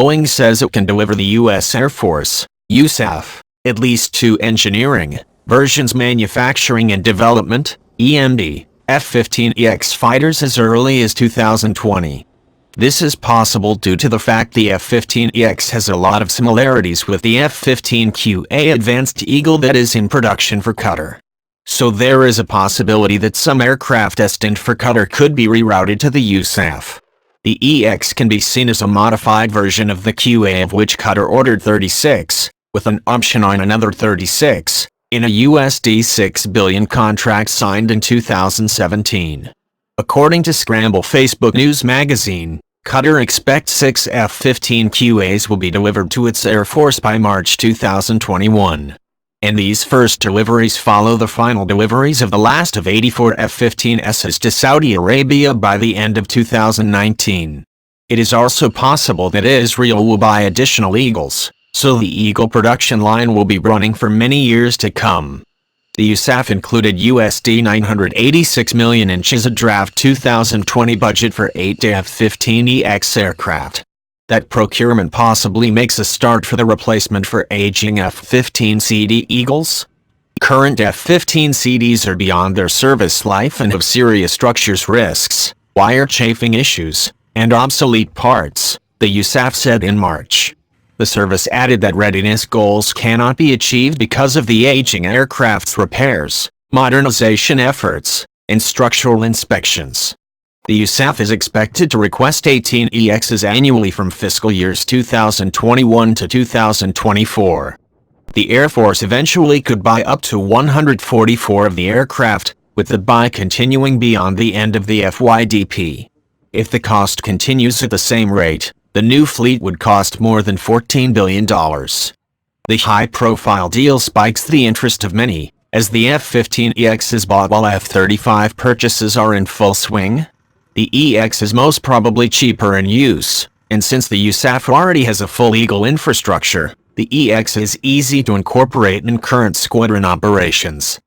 Boeing says it can deliver the U.S. Air Force, USAF, at least 2 engineering versions manufacturing and development, EMD, F-15EX fighters as early as 2020. This is possible due to the fact the F-15EX has a lot of similarities with the F-15QA Advanced Eagle that is in production for Qatar. So there is a possibility that some aircraft destined for Qatar could be rerouted to the USAF. The EX can be seen as a modified version of the QA, of which Qatar ordered 36, with an option on another 36, in a USD $6 billion contract signed in 2017. According to Scramble Facebook News magazine, Qatar expects 6 F-15 QAs will be delivered to its Air Force by March 2021. And these first deliveries follow the final deliveries of the last of 84 F-15Ss to Saudi Arabia by the end of 2019. It is also possible that Israel will buy additional Eagles, so the Eagle production line will be running for many years to come. The USAF included USD $986 million in a draft 2020 budget for 8 F-15EX aircraft. That procurement possibly makes a start for the replacement for aging F-15CD Eagles. Current F-15CDs are beyond their service life and have serious structures risks, wire chafing issues, and obsolete parts, the USAF said in March. The service added that readiness goals cannot be achieved because of the aging aircraft's repairs, modernization efforts, and structural inspections. The USAF is expected to request 18 EXs annually from fiscal years 2021 to 2024. The Air Force eventually could buy up to 144 of the aircraft, with the buy continuing beyond the end of the FYDP. If the cost continues at the same rate, the new fleet would cost more than $14 billion. The high-profile deal spikes the interest of many, as the F-15EX is bought while F-35 purchases are in full swing. The EX is most probably cheaper in use, and since the USAF already has a full Eagle infrastructure, the EX is easy to incorporate in current squadron operations.